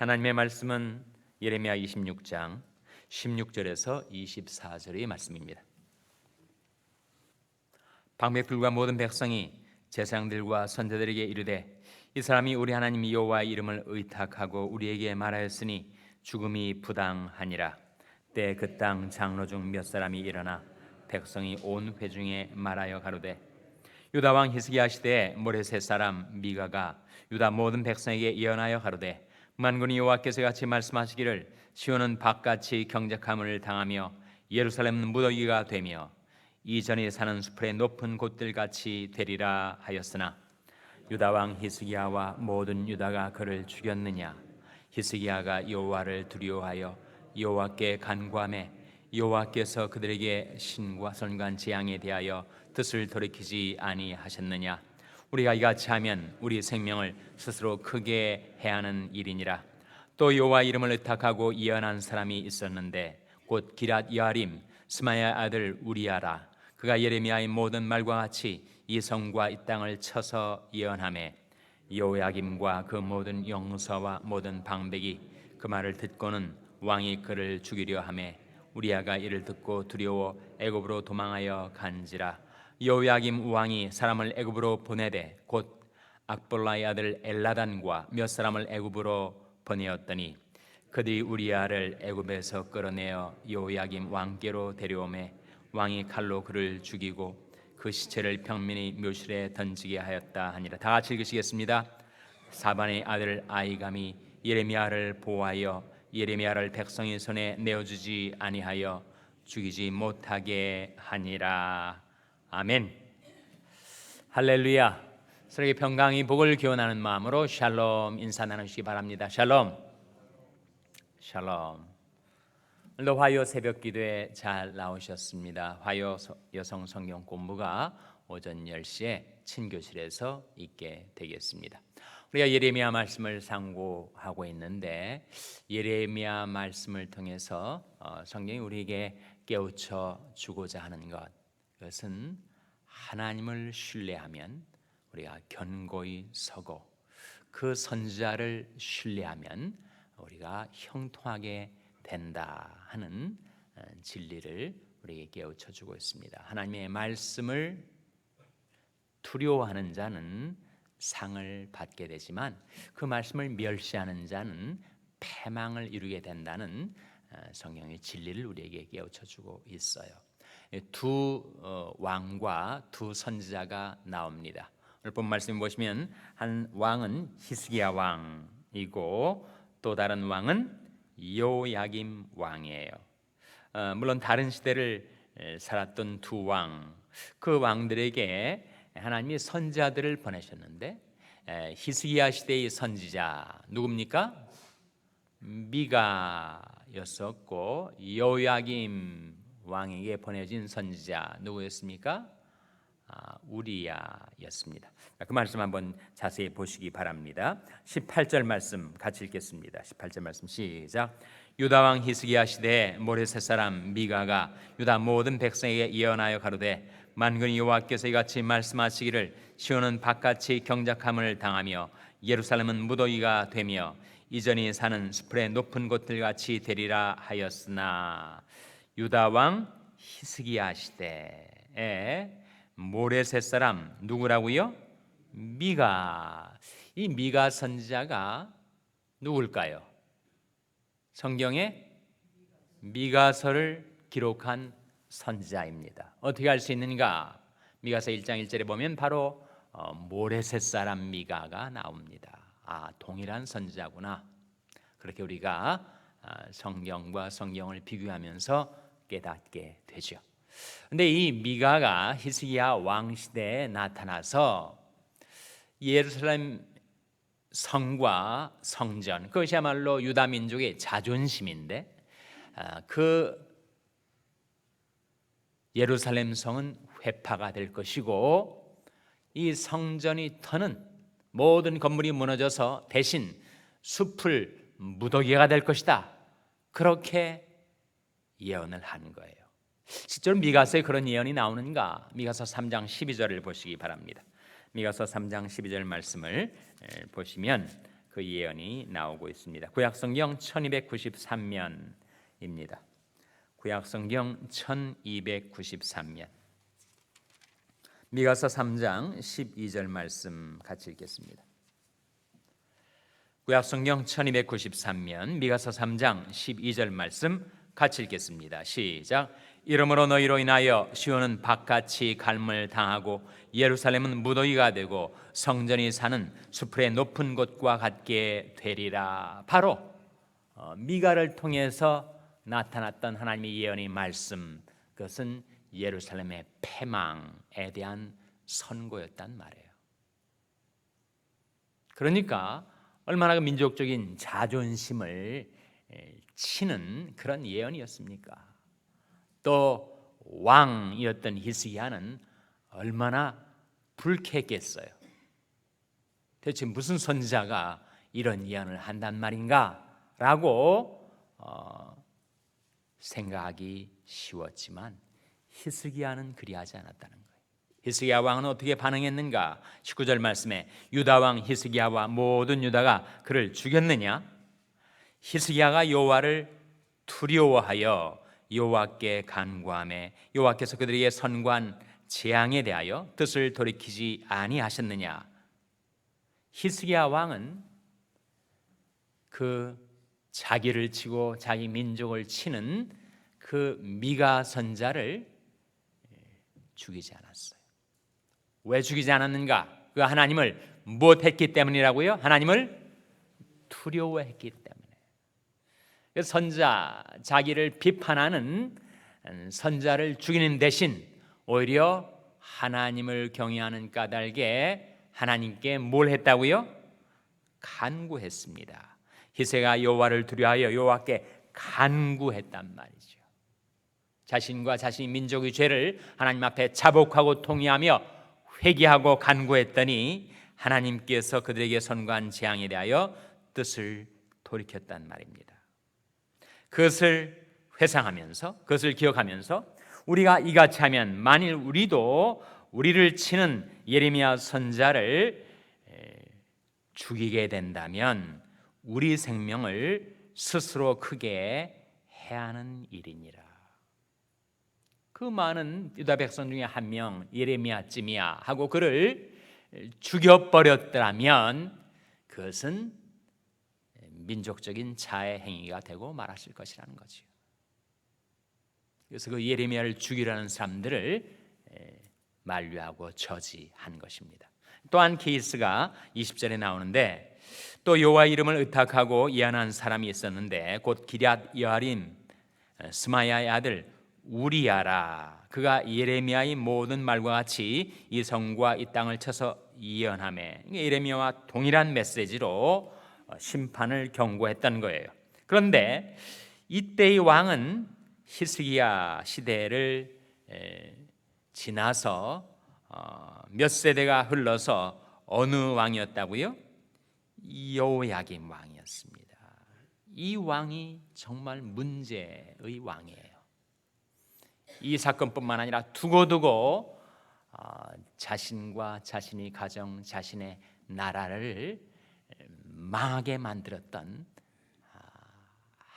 하나님의 말씀은 예레미야 26장 16절에서 24절의 말씀입니다. 방백들과 모든 백성이 제사장들과 선지자들에게 이르되 이 사람이 우리 하나님 여호와의 이름을 의탁하고 우리에게 말하였으니 죽음이 부당하니라. 때 그 땅 장로 중 몇 사람이 일어나 백성이 온 회중에 말하여 가로되 유다 왕 히스기야 시대에 모레셋 사람 미가가 유다 모든 백성에게 예언하여 가로되 만군의 여호와께서 같이 말씀하시기를 시온은 밭같이 경작함을 당하며 예루살렘은 무더기가 되며 이전에 사는 수풀의 높은 곳들같이 되리라 하였으나 유다 왕 히스기야와 모든 유다가 그를 죽였느냐? 히스기야가 여호와를 두려워하여 여호와께 간구하매 여호와께서 그들에게 신과 선과 재앙에 대하여 뜻을 돌이키지 아니하셨느냐? 우리가 이같이 하면 우리 생명을 스스로 크게 해하는 일이니라. 또 여호와 이름을 의탁하고 예언한 사람이 있었는데 곧 기랏 여아림 스마야 아들 우리야라. 그가 예레미야의 모든 말과 같이 이 성과 이 땅을 쳐서 예언하매 여호야김과 그 모든 영서와 모든 방백이 그 말을 듣고는 왕이 그를 죽이려 하매 우리야가 이를 듣고 두려워 애굽으로 도망하여 간지라. 여호야김 왕이 사람을 애굽으로 보내되 곧 악볼라의 아들 엘라단과 몇 사람을 애굽으로 보내었더니 그들이 우리야를 애굽에서 끌어내어 여호야김 왕께로 데려오매 왕이 칼로 그를 죽이고 그 시체를 평민의 묘실에 던지게 하였다 하니라. 다 같이 읽으시겠습니다. 사반의 아들 아이감이 예레미야를 보호하여 예레미야를 백성의 손에 내어주지 아니하여 죽이지 못하게 하니라. 아멘. 할렐루야. 서로에게 평강이 복을 기원하는 마음으로 샬롬 인사 나누시기 바랍니다. 샬롬. 샬롬. 오늘도 화요 새벽 기도에 잘 나오셨습니다. 화요 여성 성경 공부가 오전 10시에 친교실에서 있게 되겠습니다. 우리가 예레미야 말씀을 상고하고 있는데 예레미야 말씀을 통해서 성경이 우리에게 깨우쳐 주고자 하는 것, 그것은 하나님을 신뢰하면 우리가 견고히 서고 그 선지자를 신뢰하면 우리가 형통하게 된다 하는 진리를 우리에게 깨우쳐 주고 있습니다. 하나님의 말씀을 두려워하는 자는 상을 받게 되지만 그 말씀을 멸시하는 자는 패망을 이루게 된다는 성경의 진리를 우리에게 깨우쳐 주고 있어요. 두 왕과 두 선지자가 나옵니다. 오늘 본 말씀 보시면 한 왕은 히스기야 왕이고 또 다른 왕은 여호야김 왕이에요. 물론 다른 시대를 살았던 두 왕, 그 왕들에게 하나님이 선지자들을 보내셨는데 히스기야 시대의 선지자 누굽니까? 미가였었고 여호야김 왕에게 보내진 선지자 누구였습니까? 우리야였습니다. 그 말씀 한번 자세히 보시기 바랍니다. 18절 말씀 같이 읽겠습니다. 18절 말씀 시작. 유다 왕 히스기야 시대에 모레셋 사람 미가가 유다 모든 백성에게 예언하여 가로되 만군의 여호와께서 이같이 말씀하시기를 시온은 밭같이 경작함을 당하며 예루살렘은 무더기가 되며 이전이 사는 수풀의 높은 곳들같이 되리라 하였으나 유다 왕 히스기야 시대에 모레셋 사람 누구라고요? 미가. 이 미가 선지자가 누굴까요? 성경에 미가서를 기록한 선지자입니다. 어떻게 알 수 있는가? 미가서 1장 1절에 보면 바로 모레셋 사람 미가가 나옵니다. 동일한 선지자구나. 그렇게 우리가 성경과 성경을 비교하면서 깨닫게 되죠. 근데 이 미가가 히스기야 왕 시대에 나타나서 예루살렘 성과 성전, 그것이야말로 유다 민족의 자존심인데 그 예루살렘 성은 회파가 될 것이고 이 성전이 터는 모든 건물이 무너져서 대신 숲을 무더기가 될 것이다. 그렇게 예언을 한 거예요. 실제로 미가서에 그런 예언이 나오는가? 미가서 3장 12절을 보시기 바랍니다. 미가서 3장 12절 말씀을 보시면 그 예언이 나오고 있습니다. 구약성경 1293면입니다. 구약성경 1293면. 미가서 3장 12절 말씀 같이 읽겠습니다. 구약성경 1293면 미가서 3장 12절 말씀 같이 읽겠습니다. 시작. 이러므로 너희로 인하여 시온은 박같이 갈물 당하고 예루살렘은 무더기가 되고 성전이 사는 수풀의 높은 곳과 같게 되리라. 바로 미가를 통해서 나타났던 하나님의 예언의 말씀, 그것은 예루살렘의 패망에 대한 선고였단 말이에요. 그러니까 얼마나 그 민족적인 자존심을 치는 그런 예언이었습니까? 또 왕이었던 히스기야는 얼마나 불쾌했겠어요. 대체 무슨 선지자가 이런 예언을 한단 말인가? 라고 생각하기 쉬웠지만 히스기야는 그리하지 않았다는 거예요. 히스기야 왕은 어떻게 반응했는가? 19절 말씀에 유다 왕 히스기야와 모든 유다가 그를 죽였느냐? 히스기야가 여호와를 두려워하여 여호와께 간구하매 여호와께서 그들에게 선고한 재앙에 대하여 뜻을 돌이키지 아니하셨느냐? 히스기야 왕은 그 자기를 치고 자기 민족을 치는 그 미가 선자를 죽이지 않았어요. 왜 죽이지 않았는가? 그 하나님을 무엇했기 때문이라고요? 하나님을 두려워했기 때문에. 선자, 자기를 비판하는 선자를 죽이는 대신 오히려 하나님을 경외하는 까닭에 하나님께 뭘 했다고요? 간구했습니다. 히스기야가 여호와를 두려워하여 여호와께 간구했단 말이죠. 자신과 자신의 민족의 죄를 하나님 앞에 자복하고 통회하며 회개하고 간구했더니 하나님께서 그들에게 선고한 재앙에 대하여 뜻을 돌이켰단 말입니다. 그것을 회상하면서, 그것을 기억하면서 우리가 이같이 하면 만일 우리도 우리를 치는 예레미야 선자를 죽이게 된다면 우리 생명을 스스로 크게 해하는 일이니라. 그 많은 유다 백성 중에 한 명 예레미야쯤이야 하고 그를 죽여버렸더라면 그것은 민족적인 자해 행위가 되고 말았을 것이라는 거죠. 그래서 그 예레미야를 죽이라는 사람들을 만류하고 저지한 것입니다. 또한 케이스가 20절에 나오는데 또 여호와 이름을 의탁하고 예언한 사람이 있었는데 곧 기럇 여아림 스마야의 아들 우리야라. 그가 예레미야의 모든 말과 같이 이 성과 이 땅을 쳐서 예언하매 예레미야와 동일한 메시지로 심판을 경고했던 거예요. 그런데 이때의 왕은 히스기야 시대를 지나서 몇 세대가 흘러서 어느 왕이었다고요? 여호야김 왕이었습니다. 이 왕이 정말 문제의 왕이에요. 이 사건뿐만 아니라 두고두고 자신과 자신의 가정, 자신의 나라를 망하게 만들었던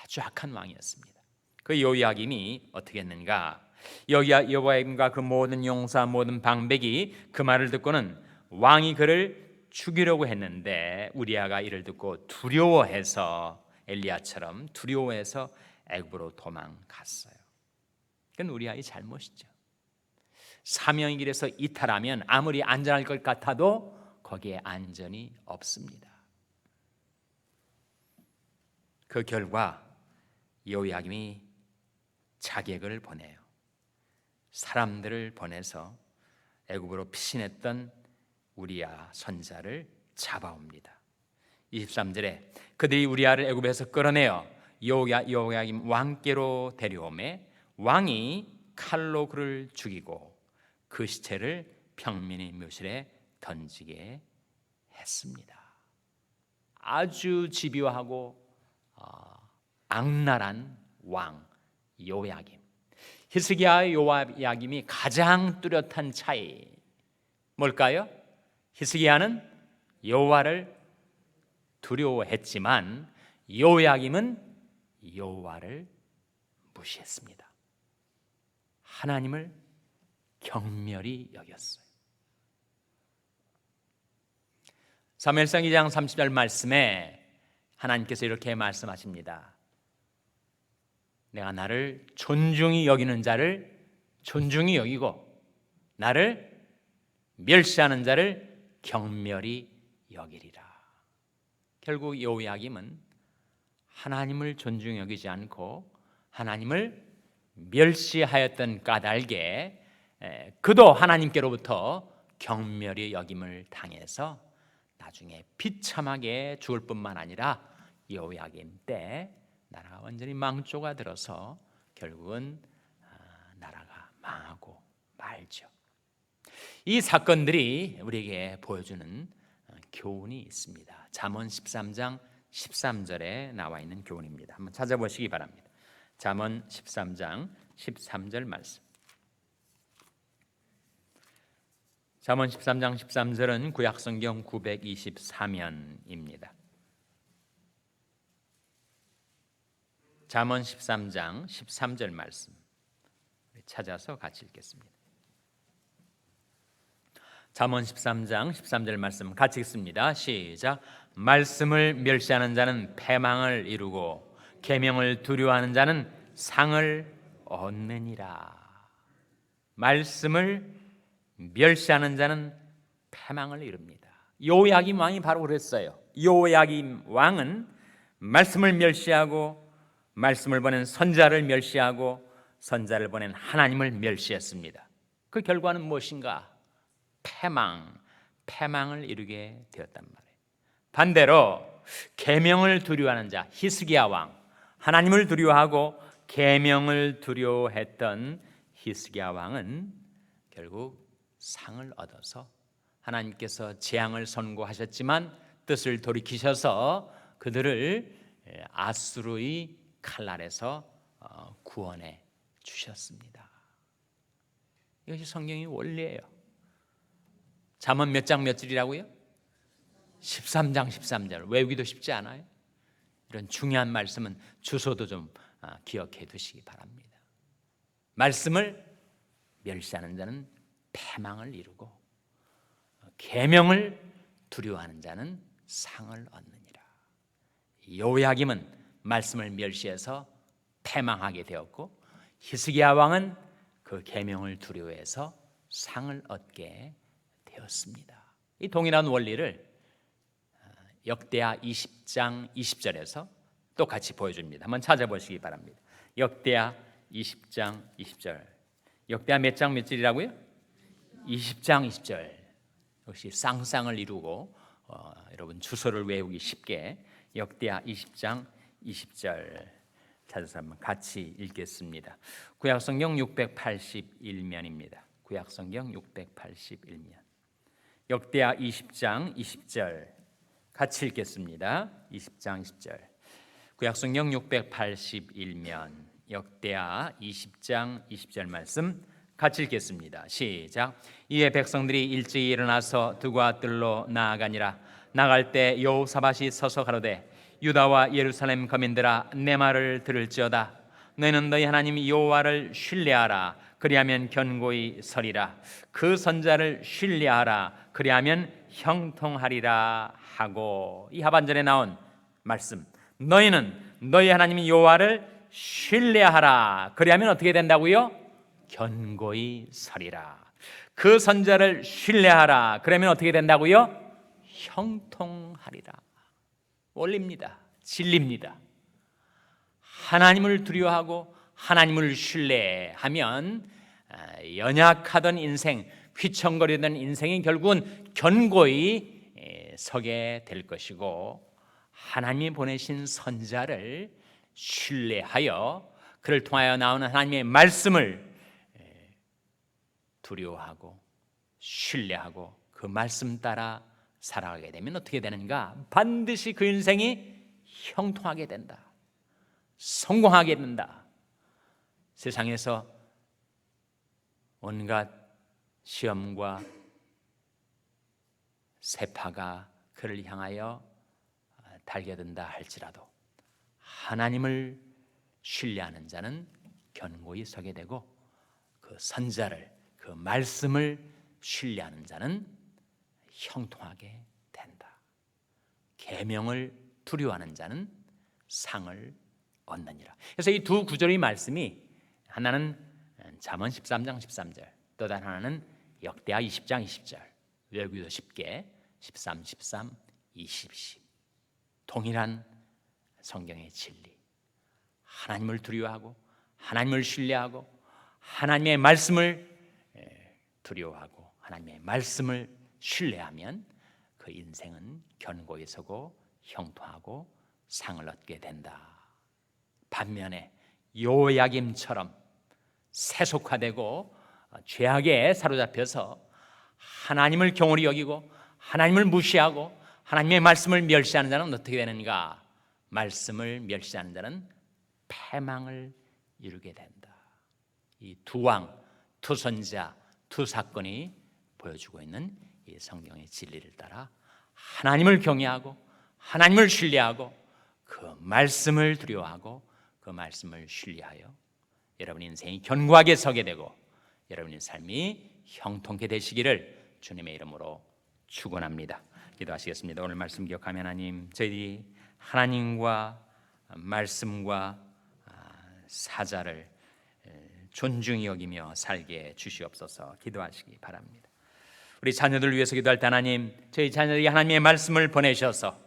아주 악한 왕이었습니다. 그 여호야김이 어떻게 했는가? 여호야김과 그 모든 용사, 모든 방백이 그 말을 듣고는 왕이 그를 죽이려고 했는데 우리야가 이를 듣고 두려워해서 엘리야처럼 두려워해서 애굽으로 도망갔어요. 그건 우리야의 잘못이죠. 사명의 길에서 이탈하면 아무리 안전할 것 같아도 거기에 안전이 없습니다. 그 결과 여호야김이 자객을 보내요. 사람들을 보내서 애굽으로 피신했던 우리야 선자를 잡아옵니다. 23절에 그들이 우리야를 애굽에서 끌어내어 여호야김 왕께로 데려오매 왕이 칼로 그를 죽이고 그 시체를 평민의 묘실에 던지게 했습니다. 아주 집요하고 악랄한 왕 여호야김. 히스기야의 여호야김이 가장 뚜렷한 차이 뭘까요? 히스기야는 여호와를 두려워했지만 요야김은 여호와를 무시했습니다. 하나님을 경멸히 여겼어요. 사무엘상 2장 30절 말씀에 하나님께서 이렇게 말씀하십니다. 내가 나를 존중히 여기는 자를 존중히 여기고 나를 멸시하는 자를 경멸히 여기리라. 결국 여호야김은 하나님을 존중히 여기지 않고 하나님을 멸시하였던 까닭에 그도 하나님께로부터 경멸히 여김을 당해서 나중에 비참하게 죽을 뿐만 아니라 여호야김 때 나라가 완전히 망조가 들어서 결국은 나라가 망하고 말죠. 이 사건들이 우리에게 보여주는 교훈이 있습니다. 잠언 13장 13절에 나와 있는 교훈입니다. 한번 찾아보시기 바랍니다. 잠언 13장 13절 말씀. 잠언 13장 13절은 구약성경 924면입니다. 잠언 13장 13절 말씀 찾아서 같이 읽겠습니다. 잠언 13장 13절 말씀 같이 읽습니다. 시작. 말씀을 멸시하는 자는 패망을 이루고 계명을 두려워하는 자는 상을 얻느니라. 말씀을 멸시하는 자는 패망을 이룹니다. 요야김 왕이 바로 그랬어요. 요야김 왕은 말씀을 멸시하고 말씀을 보낸 선자를 멸시하고 선자를 보낸 하나님을 멸시했습니다. 그 결과는 무엇인가? 패망을 이루게 되었단 말이에요. 반대로 계명을 두려워하는 자 히스기야 왕, 하나님을 두려워하고 계명을 두려워했던 히스기야 왕은 결국 상을 얻어서 하나님께서 재앙을 선고하셨지만 뜻을 돌이키셔서 그들을 아수르의 칼날에서 구원해 주셨습니다. 이것이 성경의 원리예요. 잠언 몇 장 몇 절이라고요? 13장 13절. 외우기도 쉽지 않아요? 이런 중요한 말씀은 주소도 좀 기억해 두시기 바랍니다. 말씀을 멸시하는 자는 패망을 이루고 계명을 두려워하는 자는 상을 얻느니라. 여호야김은 말씀을 멸시해서 패망하게 되었고 히스기야 왕은 그 계명을 두려워해서 상을 얻게 되었습니다. 이 동일한 원리를 역대하 20장 20절에서 똑같이 보여줍니다. 한번 찾아보시기 바랍니다. 역대하 20장 20절. 역대하 몇 장 몇 절이라고요? 20장 20절. 역시 쌍쌍을 이루고 여러분 주소를 외우기 쉽게 역대하 20장 20절 찾아서 한번 같이 읽겠습니다. 구약성경 681면입니다. 구약성경 681면. 역대하 20장 20절 같이 읽겠습니다. 20장 20절. 구약성경 681면 역대하 20장 20절 말씀 같이 읽겠습니다. 시작. 이에 백성들이 일찍 일어나서 드과 뜰로 나아가니라. 나갈 때 여호사밧이 서서 가로되 유다와 예루살렘 거민들아 내 말을 들을지어다. 너희는 너희 하나님 여호와를 신뢰하라. 그리하면 견고히 서리라. 그 선자를 신뢰하라. 그리하면 형통하리라 하고. 이 하반절에 나온 말씀, 너희는 너희 하나님 여호와를 신뢰하라. 그리하면 어떻게 된다고요? 견고히 서리라. 그 선자를 신뢰하라. 그러면 어떻게 된다고요? 형통하리라. 원리입니다. 진리입니다. 하나님을 두려워하고 하나님을 신뢰하면 연약하던 인생, 휘청거리던 인생이 결국은 견고히 서게 될 것이고 하나님이 보내신 선자를 신뢰하여 그를 통하여 나오는 하나님의 말씀을 두려워하고 신뢰하고 그 말씀 따라 살아가게 되면 어떻게 되는가? 반드시 그 인생이 형통하게 된다. 성공하게 된다. 세상에서 온갖 시험과 세파가 그를 향하여 달겨든다 할지라도 하나님을 신뢰하는 자는 견고히 서게 되고, 그 선자를, 그 말씀을 신뢰하는 자는 형통하게 된다. 계명을 두려워하는 자는 상을 얻느니라. 그래서 이 두 구절의 말씀이, 하나는 잠언 13장 13절, 또 다른 하나는 역대하 20장 20절, 외우기도 쉽게 13, 13, 20, 20. 동일한 성경의 진리. 하나님을 두려워하고 하나님을 신뢰하고 하나님의 말씀을 두려워하고 하나님의 말씀을 신뢰하면 그 인생은 견고히 서고 형통하고 상을 얻게 된다. 반면에 요야김처럼 세속화되고 죄악에 사로잡혀서 하나님을 경홀히 여기고 하나님을 무시하고 하나님의 말씀을 멸시하는 자는 어떻게 되는가? 말씀을 멸시하는 자는 패망을 이루게 된다. 이 두 왕, 두 선자, 두 사건이 보여주고 있는 이 성경의 진리를 따라 하나님을 경외하고 하나님을 신뢰하고 그 말씀을 두려워하고 그 말씀을 신뢰하여 여러분 인생이 견고하게 서게 되고 여러분의 삶이 형통케 되시기를 주님의 이름으로 축원합니다. 기도하시겠습니다. 오늘 말씀 기억하면 하나님, 저희들이 하나님과 말씀과 사자를 존중히 여기며 살게 주시옵소서. 기도하시기 바랍니다. 우리 자녀들 위해서 기도할 때 하나님, 저희 자녀들이 하나님의 말씀을 보내셔서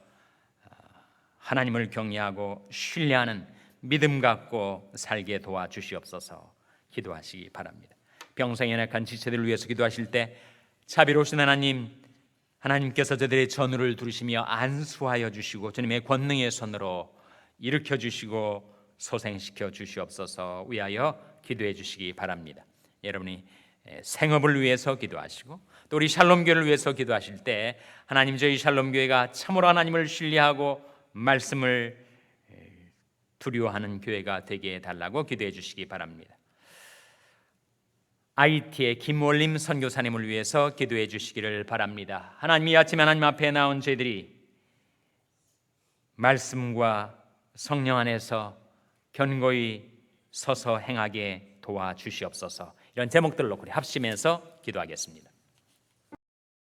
하나님을 경외하고 신뢰하는 믿음 갖고 살게 도와주시옵소서. 기도하시기 바랍니다. 병상에 연약한 지체들을 위해서 기도하실 때 자비로우신 하나님, 하나님께서 저들의 전우를 두르시며 안수하여 주시고 주님의 권능의 손으로 일으켜 주시고 소생시켜 주시옵소서. 위하여 기도해 주시기 바랍니다. 여러분이 생업을 위해서 기도하시고 또 우리 샬롬교회를 위해서 기도하실 때 하나님, 저희 샬롬교회가 참으로 하나님을 신뢰하고 말씀을 두려워하는 교회가 되게 해달라고 기도해 주시기 바랍니다. IT의 김월림 선교사님을 위해서 기도해 주시기를 바랍니다. 하나님, 이 아침에 하나님 앞에 나온 저희들이 말씀과 성령 안에서 견고히 서서 행하게 도와주시옵소서. 이런 제목들로 우리 합심해서 기도하겠습니다.